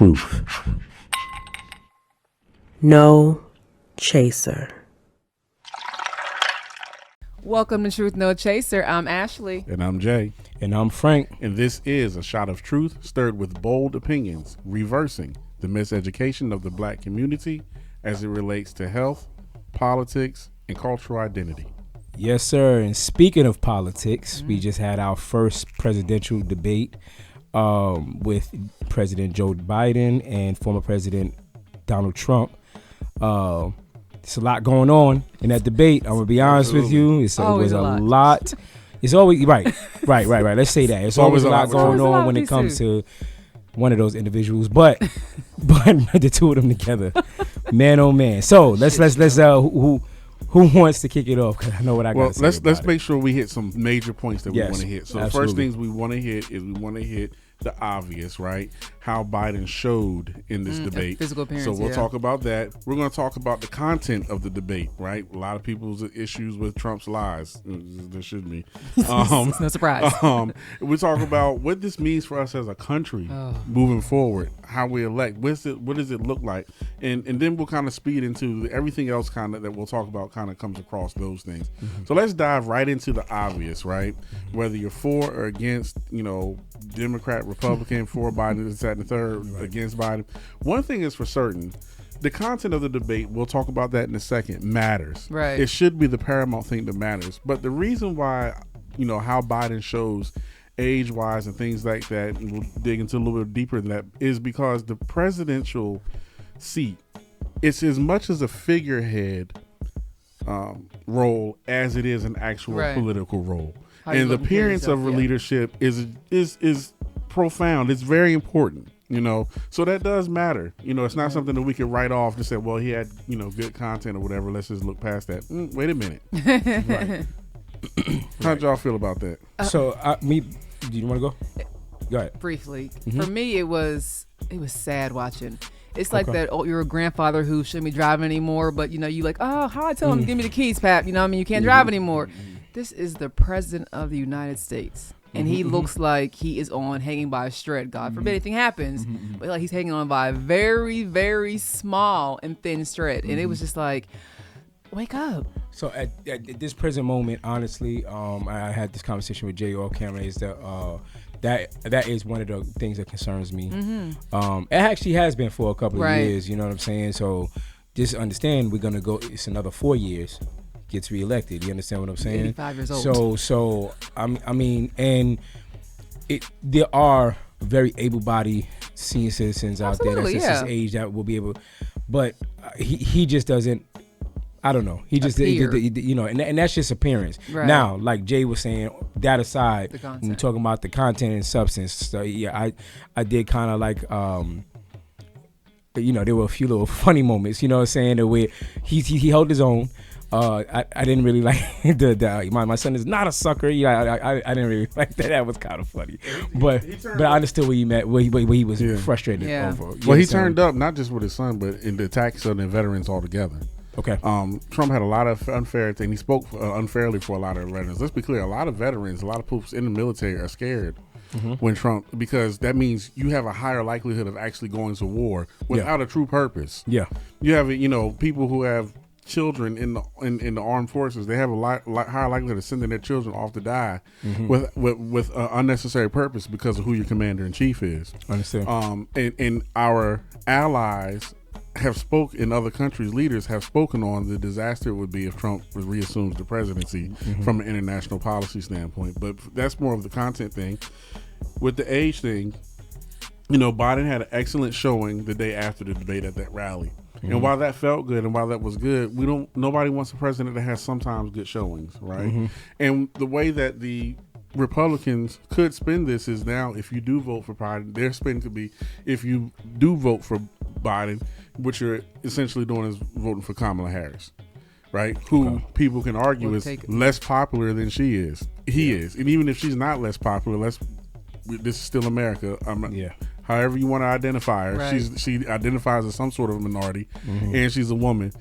truth. No chaser. Welcome to Truth No Chaser. I'm Ashley. And I'm Jay. And I'm Frank. And this is a shot of truth stirred with bold opinions, reversing the miseducation of the black community as it relates to health, politics, and cultural identity. Yes, sir. And speaking of politics, we just had our first presidential debate with President Joe Biden and former President Donald Trump. There's a lot going on in that debate. I'm going to be honest with you. It was a lot. It's always, right. Let's say that. It's always a lot going on when it comes to one of those individuals. But the two of them together, man, oh man. So let's who wants to kick it off? Because I know what I got to say. Let's make sure we hit some major points that we want to hit. So absolutely. The first things we want to hit is the obvious, right? How Biden showed in this debate. Physical appearance, so we'll talk about that. We're going to talk about the content of the debate, right? A lot of people's issues with Trump's lies. There should be. It's no surprise. We talk about what this means for us as a country moving forward, how we elect, what does it look like? And then we'll kind of speed into everything else kind of that we'll talk about kind of comes across those things. Mm-hmm. So let's dive right into the obvious, right? Whether you're for or against, Democrat, Republican, for Biden, this, that, and the third, against Biden. One thing is for certain, the content of the debate, we'll talk about that in a second, matters. Right. It should be the paramount thing that matters. But the reason why, how Biden shows age-wise and things like that, and we'll dig into a little bit deeper than that, is because the presidential seat, it's as much as a figurehead role as it is an actual political role. And the appearance of leadership is profound. It's very important, so that does matter. It's not something that we can write off to say, well, he had, good content or whatever. Let's just look past that. Wait a minute. Right. How'd y'all feel about that? So do you want to go? Go ahead. Briefly. Mm-hmm. For me, it was sad watching. It's like that, you're a grandfather who shouldn't be driving anymore, but you like, how I tell him, give me the keys, Pap. You can't drive anymore. This is the president of the United States. And he looks like he is hanging by a thread. God forbid anything happens. But like he's hanging on by a very, very small and thin thread. And it was just like, wake up. So at this present moment, honestly, I had this conversation with Jay off camera, is that is one of the things that concerns me. It actually has been for a couple of years, you know what I'm saying? So just understand, we're going to go, it's another 4 years. Gets reelected. You understand what I'm saying? 85 years old. So there are very able-bodied senior citizens out there that's just his age that will be able, but he just doesn't. I don't know. He just and that's just appearance. Right. Now, like Jay was saying, that aside, when we're talking about the content and substance, so I did kind of like there were a few little funny moments. You know what I'm saying? The way he held his own. I didn't really like my son is not a sucker. I didn't really like that. That was kind of funny, but I understood what he meant. Where he was frustrated over. Well, he turned up not just with his son, but in the attacks on the veterans altogether. Okay. Trump had a lot of unfair things. He spoke unfairly for a lot of veterans. Let's be clear. A lot of veterans, a lot of folks in the military are scared when Trump, because that means you have a higher likelihood of actually going to war without a true purpose. Yeah. You have people who have children in the armed forces. They have a higher likelihood of sending their children off to die with unnecessary purpose because of who your commander in chief is. Understand. And our allies have spoken, in other countries, leaders have spoken on the disaster it would be if Trump reassumes the presidency from an international policy standpoint. But that's more of the content thing. With the age thing, Biden had an excellent showing the day after the debate at that rally. And while that felt good and while that was good, nobody wants a president that has sometimes good showings, right? And the way that the Republicans could spin this is now, if you do vote for Biden, their spin could be, if you do vote for Biden, what you're essentially doing is voting for Kamala Harris, right? Who people can argue is less popular than she is. He is. And even if she's not less popular, this is still America. However you want to identify her, she identifies as some sort of minority, and she's a woman.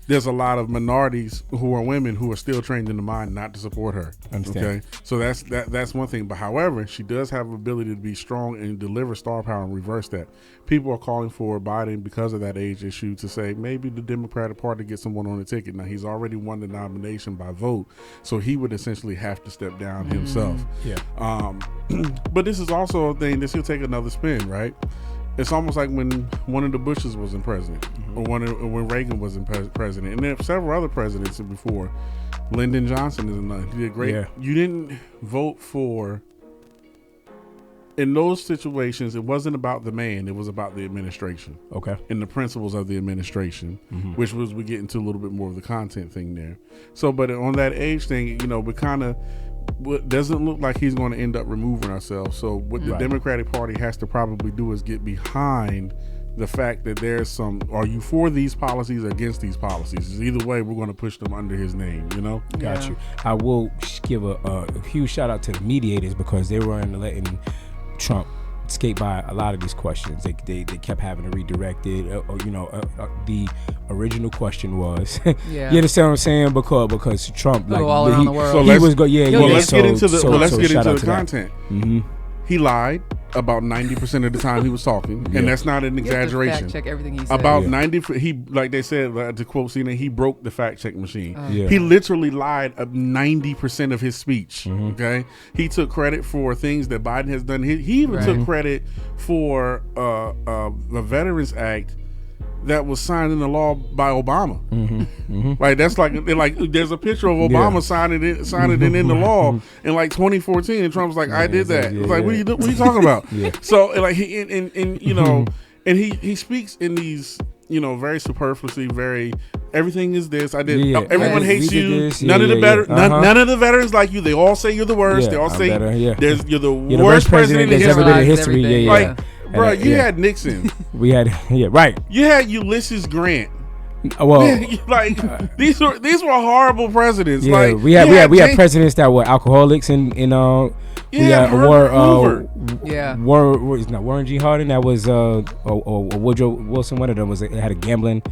there's a lot of minorities who are women who are still trained in the mind not to support her. Understand. Okay, so that's one thing. But however, she does have the ability to be strong and deliver star power and reverse that. People are calling for Biden because of that age issue to say maybe the Democratic Party gets someone on the ticket. Now he's already won the nomination by vote, so he would essentially have to step down himself. Yeah. But this is also a thing. This will take another spin, right? It's almost like when one of the Bushes was in president, or when Reagan was in president, and there are several other presidents before. Lyndon Johnson is another. He did great. Yeah. You didn't vote for. In those situations, it wasn't about the man; it was about the administration. Okay. And the principles of the administration, which was we get into a little bit more of the content thing there. So, but on that age thing, we kind of. What doesn't look like he's going to end up removing ourselves. So what the Democratic Party has to probably do is get behind the fact that there's some, are you for these policies or against these policies? Either way, we're going to push them under his name, Got you. I will give a huge shout out to the mediators because they were letting Trump skate by a lot of these questions. They kept having to redirect it. The original question was, you understand what I'm saying? Because Trump, like, all around the world. So let's get into the that. content. He lied about 90% of the time he was talking, and that's not an exaggeration. Fact check everything he said. About 90, he, like they said, to quote CNN, he broke the fact check machine. Yeah. He literally lied 90% of his speech. Okay, he took credit for things that Biden has done. He even took credit for the Veterans Act that was signed into law by Obama. Like that's like there's a picture of Obama signing it into law in like 2014, and Trump's like, I did that. It's like, what are you talking about? So like he and he speaks in these very superfluously, very everything is this. I did. Everyone hates you. None of the veterans like you. They all say you're the worst. They all say you're the worst president that's ever been in history. Bro, you had Nixon. We had right. You had Ulysses Grant. Well, these were horrible presidents. Yeah, like we had presidents that were alcoholics and we had Warren G. Harding that was or Woodrow Wilson. One of them had a gambling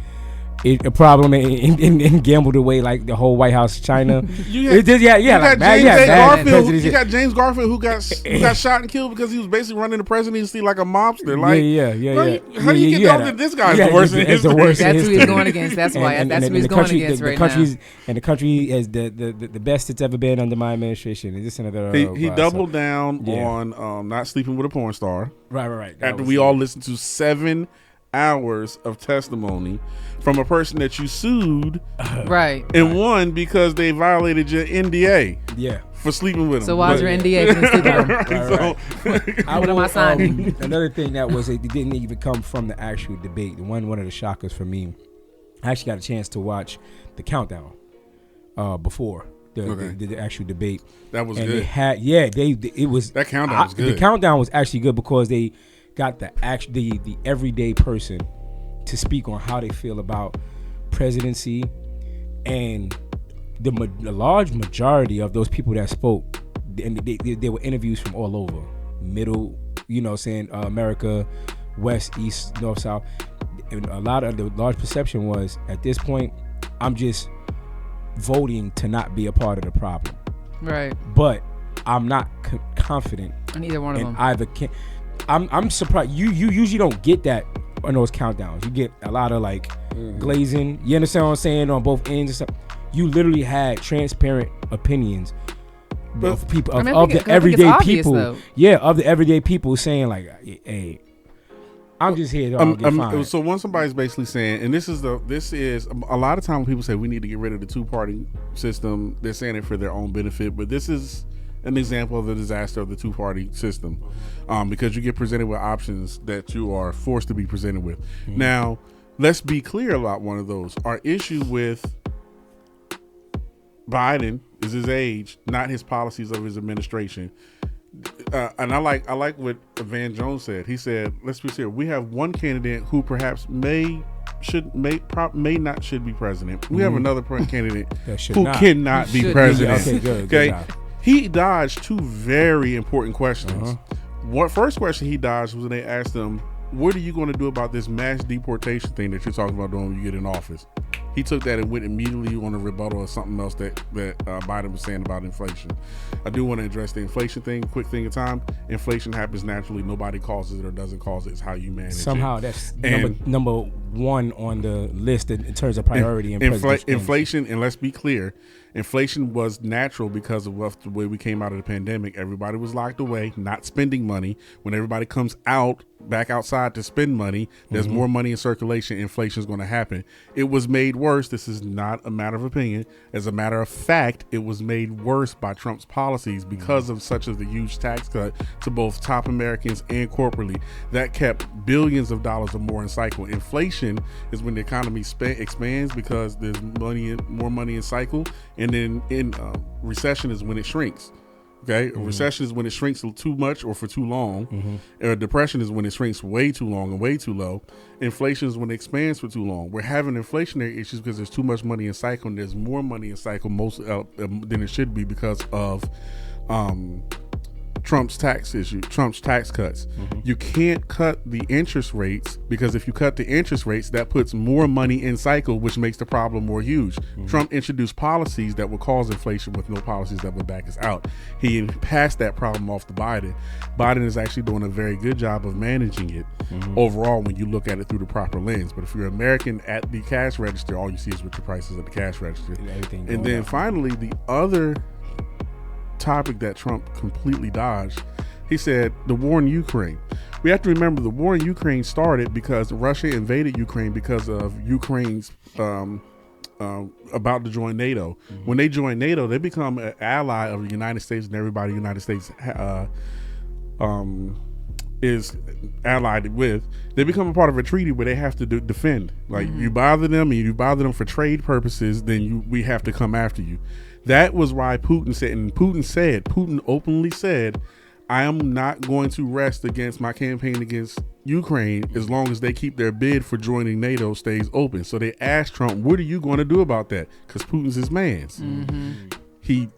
a problem and gambled away like the whole White House China. You got James Garfield who got shot and killed because he was basically running the presidency like a mobster. Like, how do you get down that this guy's the worst in history? That's who he's going against. That's why. That's who he's going against right now. And the country is the best it's ever been under my administration. And this another. He doubled down on not sleeping with a porn star. Right. After we all listened to 7 hours of testimony from a person that you sued and won because they violated your NDA for sleeping with them. So why is your NDA for sleeping with them? What am I signing? Another thing that was it didn't even come from the actual debate. One of the shockers for me, I actually got a chance to watch the countdown before the actual debate. That was and good. That countdown was good. The countdown was actually good because they got the everyday person to speak on how they feel about presidency, and the large majority of those people that spoke, and they were interviews from all over, middle, America, West, East, North, South, and a lot of the large perception was at this point, I'm just voting to not be a part of the problem, right? But I'm not confident in either one of them. Either can. I'm surprised you usually don't get that on those countdowns. You get a lot of glazing. You understand what I'm saying, on both ends and stuff. You literally had transparent opinions of people of the everyday people. Though. Yeah, of the everyday people saying like, "Hey, I'm just here to get fine." So when somebody's basically saying, and this is a lot of times when people say we need to get rid of the 2-party system, they're saying it for their own benefit, but this is an example of the disaster of the 2-party system, because you get presented with options that you are forced to be presented with. Now, let's be clear about one of those. Our issue with Biden is his age, not his policies of his administration. And I like what Van Jones said. He said, "Let's be serious. We have one candidate who perhaps may not should be president. We have another candidate who cannot be president." Okay, good. Okay. He dodged 2 very important questions. First question he dodged was when they asked him, what are you going to do about this mass deportation thing that you're talking about doing when you get in office? He took that and went immediately on a rebuttal of something else that Biden was saying about inflation. I do want to address the inflation thing. Quick thing of time. Inflation happens naturally. Nobody causes it or doesn't cause it. It's how you manage Somehow it. that's number one on the list in terms of priority. Inflation, and let's be clear, inflation was natural because of the way we came out of the pandemic. Everybody was locked away, not spending money. When everybody comes back outside to spend money, there's more money in circulation. Inflation is going to happen. It was made worse. This is not a matter of opinion. As a matter of fact, it was made worse by Trump's policies because of such a huge tax cut to both top Americans and corporately. That kept billions of dollars or more in cycle. Inflation is when the economy expands because there's more money in cycle, and then in recession is when it shrinks. Okay, a recession is when it shrinks too much or for too long. A depression is when it shrinks way too long and way too low. Inflation is when it expands for too long. We're having inflationary issues because there's too much money in cycle, and there's more money in cycle than it should be because of Trump's tax cuts. You can't cut the interest rates, because if you cut the interest rates, that puts more money in cycle, which makes the problem more huge. Trump introduced policies that would cause inflation with no policies that would back us out. He passed that problem off to Biden. Biden is actually doing a very good job of managing it overall when you look at it through the proper lens. But if you're American at the cash register, all you see is what your prices at the cash register. And then finally, the other topic that Trump completely dodged, he said the war in Ukraine. We have to remember the war in Ukraine started because Russia invaded Ukraine because of Ukraine's about to join NATO. When they join NATO, they become an ally of the United States and everybody the United States is allied with. They become a part of a treaty where they have to defend. Like you bother them, and you bother them for trade purposes, then we have to come after you. That was why Putin openly said, I am not going to rest against my campaign against Ukraine as long as they keep their bid for joining NATO stays open. So they asked Trump, what are you going to do about that? Because Putin's his man's. He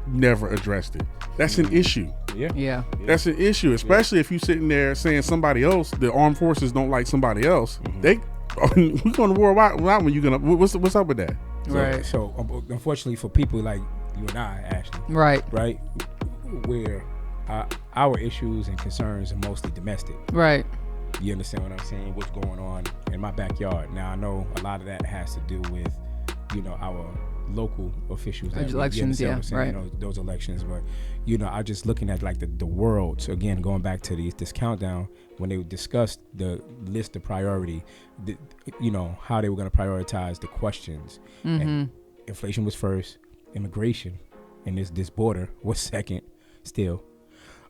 never addressed it. That's an issue. Yeah. That's an issue, especially if you're sitting there saying somebody else, the armed forces don't like somebody else. We're going to war when you gonna. What's up with that? Right. So unfortunately for people like you and I, Ashley, right, where our issues and concerns are mostly domestic. Right. You understand what I'm saying? What's going on in my backyard? Now I know a lot of that has to do with, our local officials, elections, right? Those elections, but I just looking at like the world. So again, going back to this countdown, when they discussed the list of priority, how they were going to prioritize the questions. And inflation was first, immigration, and this border was second. Still,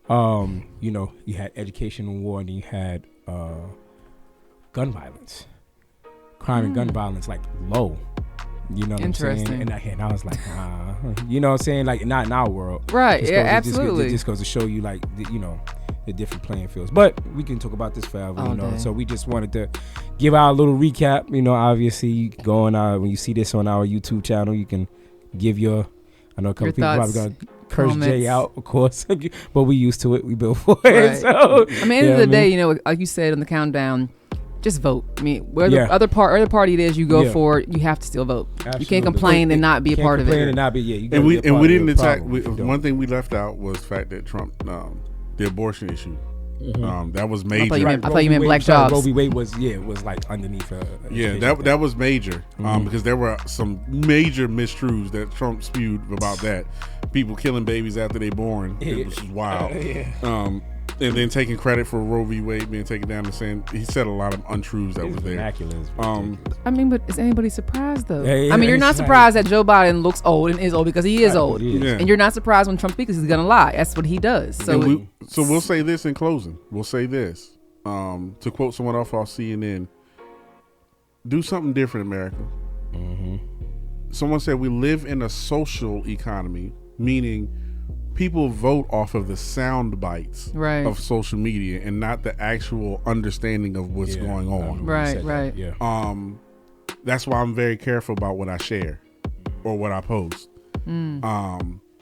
you had education and war, and you had gun violence, crime and gun violence like low. You know what I'm saying? And I was like, you know what I'm saying? Like, not in our world. Right, absolutely. It just goes to show you, like, the different playing fields. But we can talk about this forever, So we just wanted to give our little recap. Obviously, you can go on when you see this on our YouTube channel, you can give I know a couple people probably going to curse Jay out, of course. But we used to it. We built for it. So, I mean, at the end of the day, like you said on the countdown, just vote. I mean, where the other party it is you go for, you have to still vote. Absolutely. You can't complain and not be a part of it. And not be, we didn't attack. One thing we left out was the fact that Trump, the abortion issue. That was major. I thought you meant black jobs. Roe v. Wade was like underneath. That was major because there were some major mistruths that Trump spewed about that. People killing babies after they born. It was wild. And then taking credit for Roe v. Wade being taken down and saying he said a lot of untruths that was there. I mean, but is anybody surprised though? I mean, you're not surprised that Joe Biden looks old and is old because he is old, and you're not surprised when Trump speaks because he's gonna lie. That's what he does. So we'll say this in closing. We'll say this to quote someone off CNN: "Do something different, America." Someone said we live in a social economy, meaning people vote off of the sound bites of social media and not the actual understanding of what's going on. That's why I'm very careful about what I share or what I post.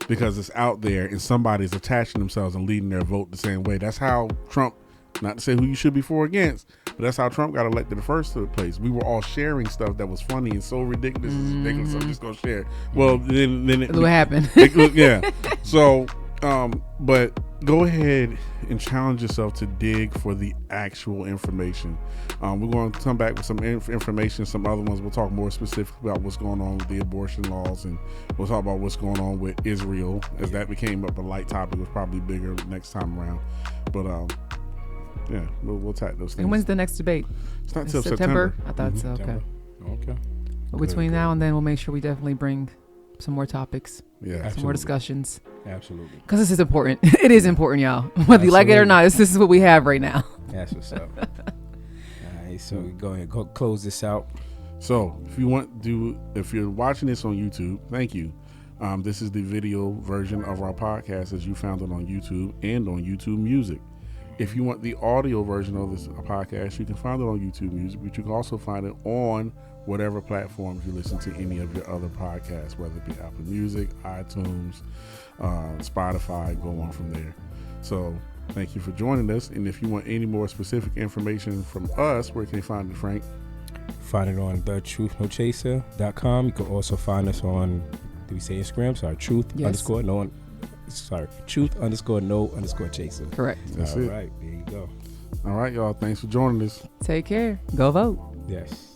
Because it's out there and somebody's attaching themselves and leading their vote the same way. That's how Trump Not to say who you should be for or against, but that's how Trump got elected in the first place. We were all sharing stuff that was funny and so ridiculous. It's ridiculous. I'm just gonna share. Well, then What happened? Yeah. So, but go ahead and challenge yourself to dig for the actual information. We're going to come back with some information, some other ones. We'll talk more specifically about what's going on with the abortion laws, and we'll talk about what's going on with Israel, as that became up a light topic. It was probably bigger next time around. But yeah, we'll tackle those things. And when's the next debate? It's not till September. I thought so. Okay. Okay. But between now and then, we'll make sure we definitely bring some more topics. Yeah, some Absolutely. more discussions. Absolutely. Because this is important. It is important, y'all. Whether you like it or not, this is what we have right now. That's what's up. All right, so go ahead, go close this out. So if you're watching this on YouTube, thank you. This is the video version of our podcast as you found it on YouTube and on YouTube Music. If you want the audio version of this podcast, you can find it on YouTube Music, but you can also find it on whatever platforms you listen to any of your other podcasts, whether it be Apple Music, iTunes, Spotify, go on from there. So thank you for joining us. And if you want any more specific information from us, where can you find it, Frank? Find it on thetruthtnochaser.com. You can also find us on, did we say Instagram? Sorry, truth_no_chaser. Correct. That's All it. right, there you go. All right, y'all. Thanks for joining us. Take care. Go vote. Yes.